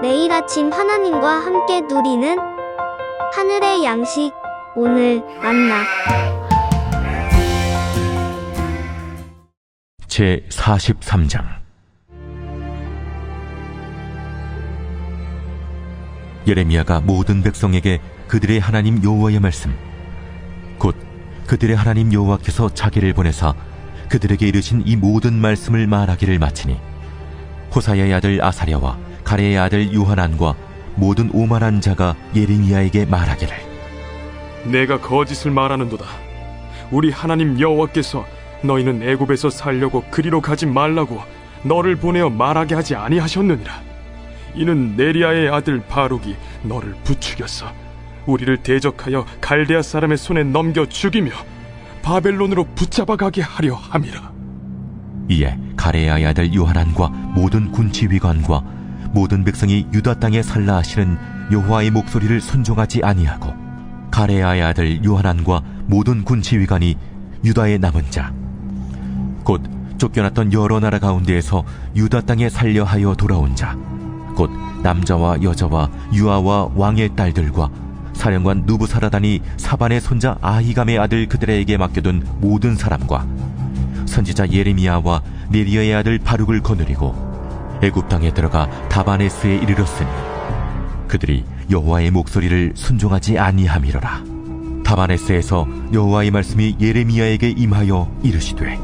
매일 아침 하나님과 함께 누리는 하늘의 양식, 오늘 만나. 제 43장. 예레미야가 모든 백성에게 그들의 하나님 여호와의 말씀, 곧 그들의 하나님 여호와께서 자기를 보내사 그들에게 이르신 이 모든 말씀을 말하기를 마치니, 호사야의 아들 아사랴와 가레의 아들 요하난과 모든 오만한 자가 예레미야에게 말하기를, 내가 거짓을 말하는도다. 우리 하나님 여호와께서 너희는 애굽에서 살려고 그리로 가지 말라고 너를 보내어 말하게 하지 아니하셨느니라. 이는 네리야의 아들 바룩이 너를 부추겼어 우리를 대적하여 갈대아 사람의 손에 넘겨 죽이며 바벨론으로 붙잡아 가게 하려 함이라. 이에 가레야의 아들 요하난과 모든 군치위관과 모든 백성이 유다 땅에 살라 하시는 여호와의 목소리를 순종하지 아니하고, 가레야의 아들 요하난과 모든 군치위관이 유다의 남은 자, 곧 쫓겨났던 여러 나라 가운데에서 유다 땅에 살려 하여 돌아온 자, 곧 남자와 여자와 유아와 왕의 딸들과 사령관 누부사라단이 사반의 손자 아히감의 아들 그들에게 맡겨둔 모든 사람과 선지자 예레미야와 네리야의 아들 바룩을 거느리고 애굽 땅에 들어가 다바네스에 이르렀으니, 그들이 여호와의 목소리를 순종하지 아니함이로라. 다바네스에서 여호와의 말씀이 예레미야에게 임하여 이르시되,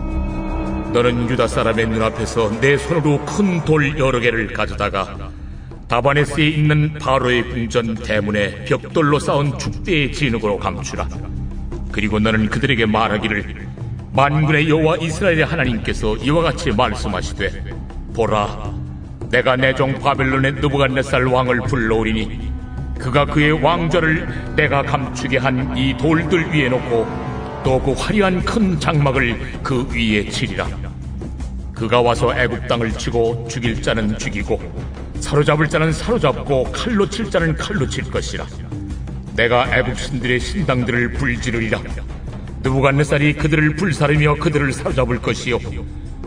너는 유다 사람의 눈앞에서 내 손으로 큰 돌 여러 개를 가져다가 다바네스에 있는 바로의 궁전 대문에 벽돌로 쌓은 죽대의 진흙으로 감추라. 그리고 너는 그들에게 말하기를, 만군의 여호와 이스라엘의 하나님께서 이와 같이 말씀하시되, 보라, 내가 내 종 바벨론의 느부갓네살 왕을 불러오리니 그가 그의 왕좌를 내가 감추게 한 이 돌들 위에 놓고 또 그 화려한 큰 장막을 그 위에 치리라. 그가 와서 애굽 땅을 치고 죽일 자는 죽이고 사로잡을 자는 사로잡고 칼로 칠 자는 칼로 칠 것이라. 내가 애굽 신들의 신당들을 불지르리라. 느부갓네살이 그들을 불사르며 그들을 사로잡을 것이요,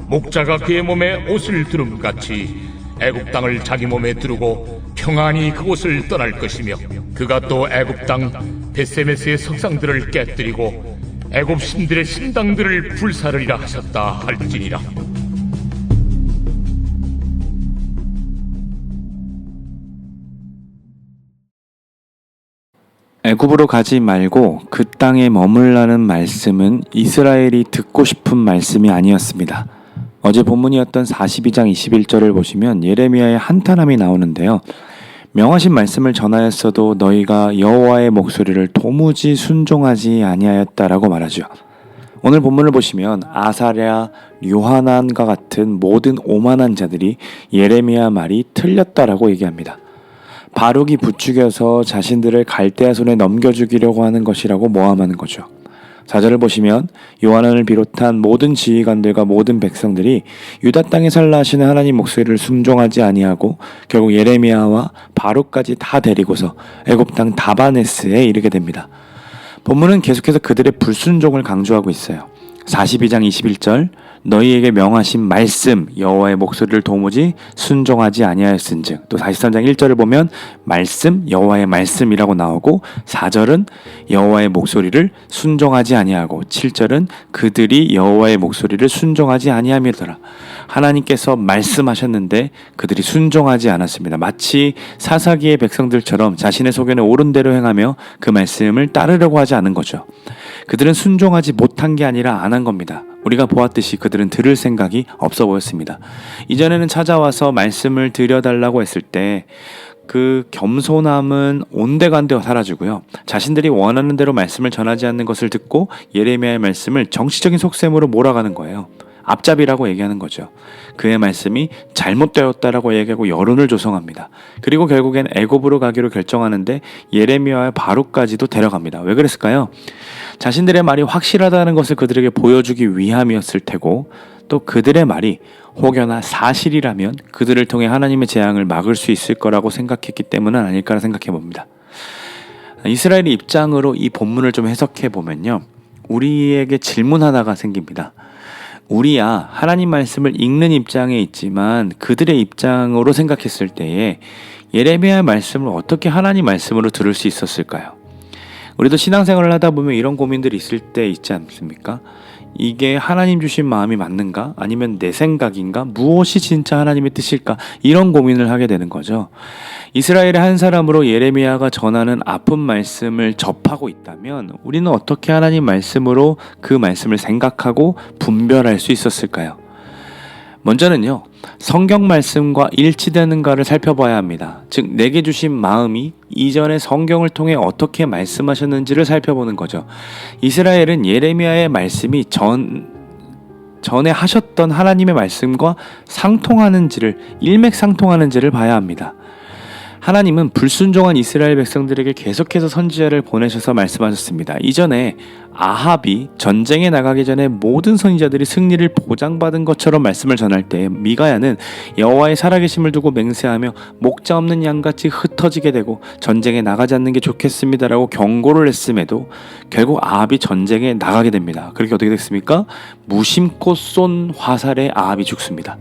목자가 그의 몸에 옷을 두름같이 애굽 땅을 자기 몸에 두르고 평안히 그곳을 떠날 것이며, 그가 또 애굽 땅 베세메스의 석상들을 깨뜨리고 애굽 신들의 신당들을 불사르리라 하셨다 할지니라. 애굽으로 가지 말고 그 땅에 머물라는 말씀은 이스라엘이 듣고 싶은 말씀이 아니었습니다. 어제 본문이었던 42장 21절을 보시면 예레미야의 한탄함이 나오는데요. 명하신 말씀을 전하였어도 너희가 여호와의 목소리를 도무지 순종하지 아니하였다라고 말하죠. 오늘 본문을 보시면 아사랴, 요하난과 같은 모든 오만한 자들이 예레미야 말이 틀렸다라고 얘기합니다. 바룩이 부추겨서 자신들을 갈대아 손에 넘겨주기려고 하는 것이라고 모함하는 거죠. 4절을 보시면 요하난을 비롯한 모든 지휘관들과 모든 백성들이 유다 땅에 살라 하시는 하나님 목소리를 순종하지 아니하고 결국 예레미야와 바룩까지 다 데리고서 애굽 땅 다바네스에 이르게 됩니다. 본문은 계속해서 그들의 불순종을 강조하고 있어요. 42장 21절, 너희에게 명하신 말씀 여호와의 목소리를 도무지 순종하지 아니하였은즉, 또 43장 1절을 보면 말씀 여호와의 말씀이라고 나오고, 4절은 여호와의 목소리를 순종하지 아니하고, 7절은 그들이 여호와의 목소리를 순종하지 아니함이더라. 하나님께서 말씀하셨는데 그들이 순종하지 않았습니다. 마치 사사기의 백성들처럼 자신의 소견에 옳은 대로 행하며 그 말씀을 따르려고 하지 않은 거죠. 그들은 순종하지 못한 게 아니라 안 한 겁니다. 우리가 보았듯이 그들은 들을 생각이 없어 보였습니다. 이전에는 찾아와서 말씀을 드려달라고 했을 때 그 겸손함은 온데간데 사라지고요. 자신들이 원하는 대로 말씀을 전하지 않는 것을 듣고 예레미야의 말씀을 정치적인 속셈으로 몰아가는 거예요. 앞잡이라고 얘기하는 거죠. 그의 말씀이 잘못되었다라고 얘기하고 여론을 조성합니다. 그리고 결국엔 애굽으로 가기로 결정하는데 예레미야와 바룩까지도 데려갑니다. 왜 그랬을까요? 자신들의 말이 확실하다는 것을 그들에게 보여주기 위함이었을 테고, 또 그들의 말이 혹여나 사실이라면 그들을 통해 하나님의 재앙을 막을 수 있을 거라고 생각했기 때문은 아닐까 생각해 봅니다. 이스라엘의 입장으로 이 본문을 좀 해석해 보면요, 우리에게 질문 하나가 생깁니다. 우리야 하나님 말씀을 읽는 입장에 있지만 그들의 입장으로 생각했을 때에 예레미야의 말씀을 어떻게 하나님 말씀으로 들을 수 있었을까요? 우리도 신앙생활을 하다 보면 이런 고민들이 있을 때 있지 않습니까? 이게 하나님 주신 마음이 맞는가? 아니면 내 생각인가? 무엇이 진짜 하나님의 뜻일까? 이런 고민을 하게 되는 거죠. 이스라엘의 한 사람으로 예레미야가 전하는 아픈 말씀을 접하고 있다면 우리는 어떻게 하나님 말씀으로 그 말씀을 생각하고 분별할 수 있었을까요? 먼저는요, 성경 말씀과 일치되는가를 살펴봐야 합니다. 즉, 내게 주신 마음이 이전에 성경을 통해 어떻게 말씀하셨는지를 살펴보는 거죠. 이스라엘은 예레미야의 말씀이 전에 하셨던 하나님의 말씀과 상통하는지를, 일맥상통하는지를 봐야 합니다. 하나님은 불순종한 이스라엘 백성들에게 계속해서 선지자를 보내셔서 말씀하셨습니다. 이전에 아합이 전쟁에 나가기 전에 모든 선지자들이 승리를 보장받은 것처럼 말씀을 전할 때 미가야는 여호와의 살아계심을 두고 맹세하며 목자 없는 양같이 흩어지게 되고 전쟁에 나가지 않는 게 좋겠습니다라고 경고를 했음에도 결국 아합이 전쟁에 나가게 됩니다. 그렇게 어떻게 됐습니까? 무심코 쏜 화살에 아합이 죽습니다.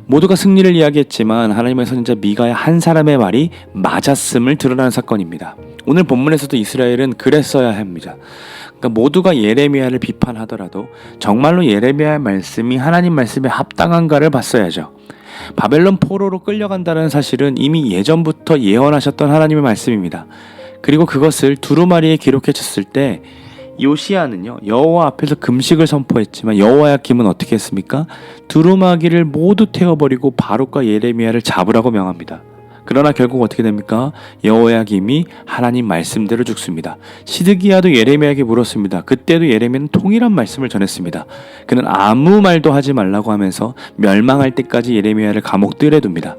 모두가 승리를 이야기했지만 하나님의 선지자 미가의 한 사람의 말이 맞았음을 드러난 사건입니다. 오늘 본문에서도 이스라엘은 그랬어야 합니다. 그러니까 모두가 예레미야를 비판하더라도 정말로 예레미야의 말씀이 하나님 말씀에 합당한가를 봤어야죠. 바벨론 포로로 끌려간다는 사실은 이미 예전부터 예언하셨던 하나님의 말씀입니다. 그리고 그것을 두루마리에 기록해쳤을 때 요시야는요, 여호와 앞에서 금식을 선포했지만 여호야김은 어떻게 했습니까? 두루마기를 모두 태워버리고 바룩과 예레미야를 잡으라고 명합니다. 그러나 결국 어떻게 됩니까? 여호야김이 하나님 말씀대로 죽습니다. 시드기야도 예레미야에게 물었습니다. 그때도 예레미야는 동일한 말씀을 전했습니다. 그는 아무 말도 하지 말라고 하면서 멸망할 때까지 예레미야를 감옥들에 둡니다.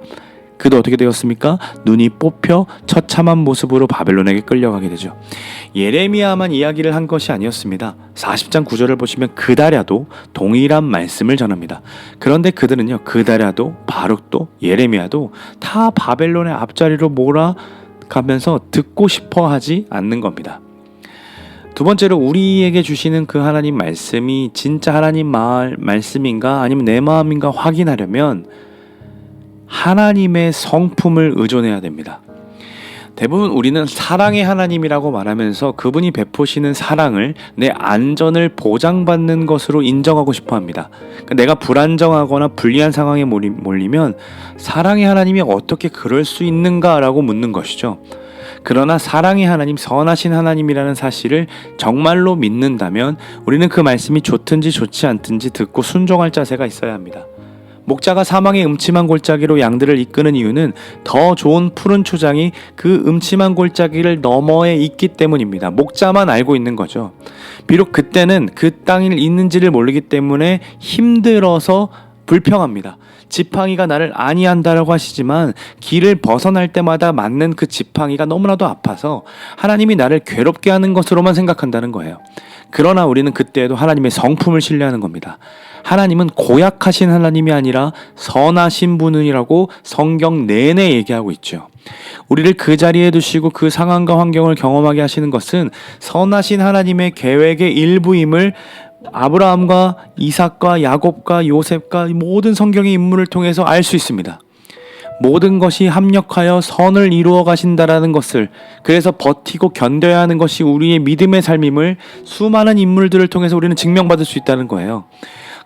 그도 어떻게 되었습니까? 눈이 뽑혀 처참한 모습으로 바벨론에게 끌려가게 되죠. 예레미야만 이야기를 한 것이 아니었습니다. 40장 9절을 보시면 그다랴도 동일한 말씀을 전합니다. 그런데 그들은요, 그다랴도 바룩도 예레미야도 다 바벨론의 앞자리로 몰아가면서 듣고 싶어 하지 않는 겁니다. 두 번째로 우리에게 주시는 그 하나님 말씀이 진짜 하나님 말씀인가 아니면 내 마음인가 확인하려면 하나님의 성품을 의존해야 됩니다. 대부분 우리는 사랑의 하나님이라고 말하면서 그분이 베푸시는 사랑을 내 안전을 보장받는 것으로 인정하고 싶어 합니다. 그러니까 내가 불안정하거나 불리한 상황에 몰리면 사랑의 하나님이 어떻게 그럴 수 있는가라고 묻는 것이죠. 그러나 사랑의 하나님, 선하신 하나님이라는 사실을 정말로 믿는다면 우리는 그 말씀이 좋든지 좋지 않든지 듣고 순종할 자세가 있어야 합니다. 목자가 사망의 음침한 골짜기로 양들을 이끄는 이유는 더 좋은 푸른 초장이 그 음침한 골짜기를 너머에 있기 때문입니다. 목자만 알고 있는 거죠. 비록 그때는 그 땅이 있는지를 모르기 때문에 힘들어서 불평합니다. 지팡이가 나를 아니한다라고 하시지만 길을 벗어날 때마다 맞는 그 지팡이가 너무나도 아파서 하나님이 나를 괴롭게 하는 것으로만 생각한다는 거예요. 그러나 우리는 그때에도 하나님의 성품을 신뢰하는 겁니다. 하나님은 고약하신 하나님이 아니라 선하신 분이라고 성경 내내 얘기하고 있죠. 우리를 그 자리에 두시고 그 상황과 환경을 경험하게 하시는 것은 선하신 하나님의 계획의 일부임을 아브라함과 이삭과 야곱과 요셉과 모든 성경의 인물을 통해서 알 수 있습니다. 모든 것이 합력하여 선을 이루어 가신다라는 것을, 그래서 버티고 견뎌야 하는 것이 우리의 믿음의 삶임을 수많은 인물들을 통해서 우리는 증명받을 수 있다는 거예요.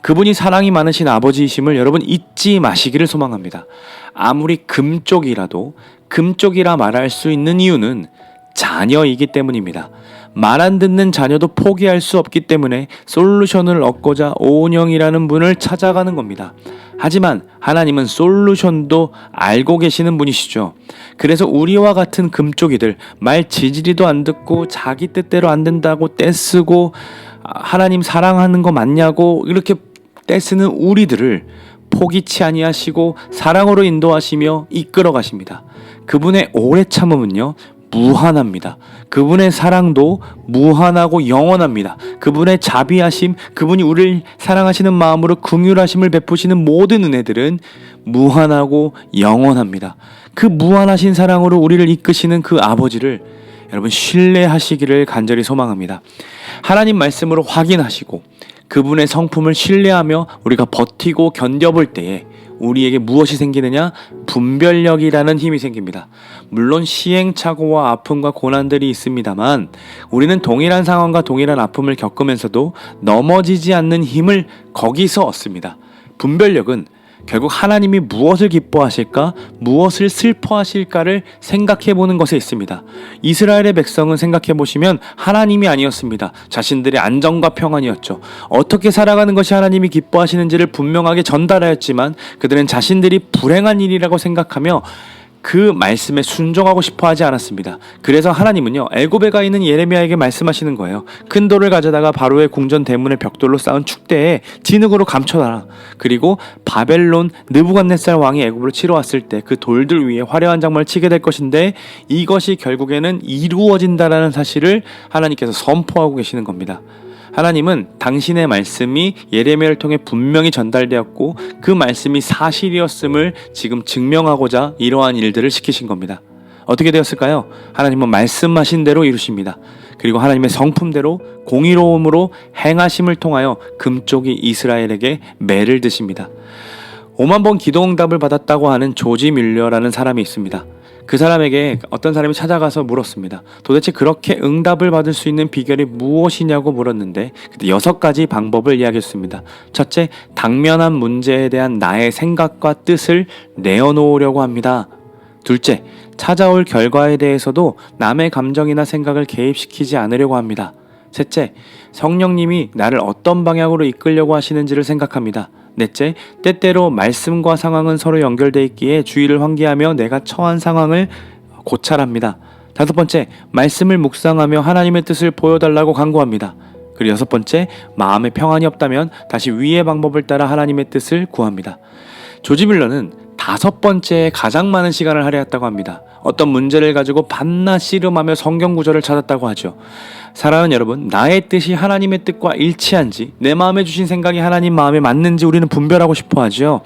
그분이 사랑이 많으신 아버지이심을 여러분 잊지 마시기를 소망합니다. 아무리 금쪽이라도 금쪽이라 말할 수 있는 이유는 자녀이기 때문입니다. 말 안 듣는 자녀도 포기할 수 없기 때문에 솔루션을 얻고자 오은영이라는 분을 찾아가는 겁니다. 하지만 하나님은 솔루션도 알고 계시는 분이시죠. 그래서 우리와 같은 금쪽이들, 말 지지리도 안 듣고 자기 뜻대로 안 된다고 떼쓰고 하나님 사랑하는 거 맞냐고 이렇게 떼쓰는 우리들을 포기치 아니하시고 사랑으로 인도하시며 이끌어 가십니다. 그분의 오래 참음은요 무한합니다. 그분의 사랑도 무한하고 영원합니다. 그분의 자비하심, 그분이 우리를 사랑하시는 마음으로 긍휼하심을 베푸시는 모든 은혜들은 무한하고 영원합니다. 그 무한하신 사랑으로 우리를 이끄시는 그 아버지를 여러분 신뢰하시기를 간절히 소망합니다. 하나님 말씀으로 확인하시고 그분의 성품을 신뢰하며 우리가 버티고 견뎌볼 때에 우리에게 무엇이 생기느냐? 분별력이라는 힘이 생깁니다. 물론 시행착오와 아픔과 고난들이 있습니다만 우리는 동일한 상황과 동일한 아픔을 겪으면서도 넘어지지 않는 힘을 거기서 얻습니다. 분별력은 결국 하나님이 무엇을 기뻐하실까, 무엇을 슬퍼하실까를 생각해보는 것에 있습니다. 이스라엘의 백성은 생각해보시면 하나님이 아니었습니다. 자신들의 안정과 평안이었죠. 어떻게 살아가는 것이 하나님이 기뻐하시는지를 분명하게 전달하였지만 그들은 자신들이 불행한 일이라고 생각하며 그 말씀에 순종하고 싶어 하지 않았습니다. 그래서 하나님은요, 애굽에 가 있는 예레미야에게 말씀하시는 거예요. 큰 돌을 가져다가 바로의 궁전 대문의 벽돌로 쌓은 축대에 진흙으로 감춰놔라. 그리고 바벨론 느부갓네살 왕이 애굽으로 치러 왔을 때 그 돌들 위에 화려한 장막을 치게 될 것인데 이것이 결국에는 이루어진다라는 사실을 하나님께서 선포하고 계시는 겁니다. 하나님은 당신의 말씀이 예레미야를 통해 분명히 전달되었고 그 말씀이 사실이었음을 지금 증명하고자 이러한 일들을 시키신 겁니다. 어떻게 되었을까요? 하나님은 말씀하신 대로 이루십니다. 그리고 하나님의 성품대로 공의로움으로 행하심을 통하여 금쪽이 이스라엘에게 매를 드십니다. 5만 번 기도응답을 받았다고 하는 조지 뮬러라는 사람이 있습니다. 그 사람에게 어떤 사람이 찾아가서 물었습니다. 도대체 그렇게 응답을 받을 수 있는 비결이 무엇이냐고 물었는데 그때 6가지 방법을 이야기했습니다. 첫째, 당면한 문제에 대한 나의 생각과 뜻을 내어놓으려고 합니다. 둘째, 찾아올 결과에 대해서도 남의 감정이나 생각을 개입시키지 않으려고 합니다. 셋째, 성령님이 나를 어떤 방향으로 이끌려고 하시는지를 생각합니다. 넷째, 때때로 말씀과 상황은 서로 연결되어 있기에 주의를 환기하며 내가 처한 상황을 고찰합니다. 다섯 번째, 말씀을 묵상하며 하나님의 뜻을 보여달라고 간구합니다. 그리고 여섯 번째, 마음에 평안이 없다면 다시 위의 방법을 따라 하나님의 뜻을 구합니다. 조지 뮬러는 5번째에 가장 많은 시간을 할애했다고 합니다. 어떤 문제를 가지고 밤낮 씨름하며 성경 구절을 찾았다고 하죠. 사랑하는 여러분, 나의 뜻이 하나님의 뜻과 일치한지, 내 마음에 주신 생각이 하나님 마음에 맞는지 우리는 분별하고 싶어 하죠.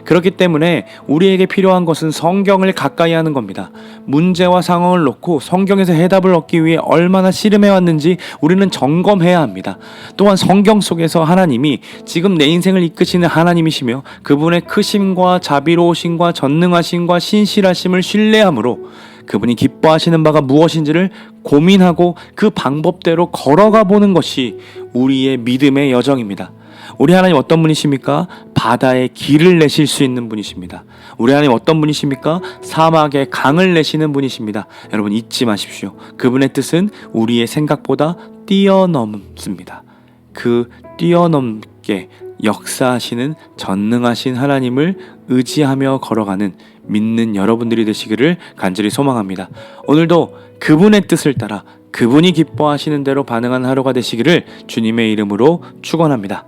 그렇기 때문에 우리에게 필요한 것은 성경을 가까이 하는 겁니다. 문제와 상황을 놓고 성경에서 해답을 얻기 위해 얼마나 씨름해왔는지 우리는 점검해야 합니다. 또한 성경 속에서 하나님이 지금 내 인생을 이끄시는 하나님이시며 그분의 크심과 자비로우심과 전능하심과 신실하심을 신뢰함으로 그분이 기뻐하시는 바가 무엇인지를 고민하고 그 방법대로 걸어가 보는 것이 우리의 믿음의 여정입니다. 우리 하나님 어떤 분이십니까? 바다에 길을 내실 수 있는 분이십니다. 우리 하나님 어떤 분이십니까? 사막에 강을 내시는 분이십니다. 여러분 잊지 마십시오. 그분의 뜻은 우리의 생각보다 뛰어넘습니다. 그 뛰어넘게 역사하시는 전능하신 하나님을 의지하며 걸어가는 믿는 여러분들이 되시기를 간절히 소망합니다. 오늘도 그분의 뜻을 따라 그분이 기뻐하시는 대로 반응하는 하루가 되시기를 주님의 이름으로 축원합니다.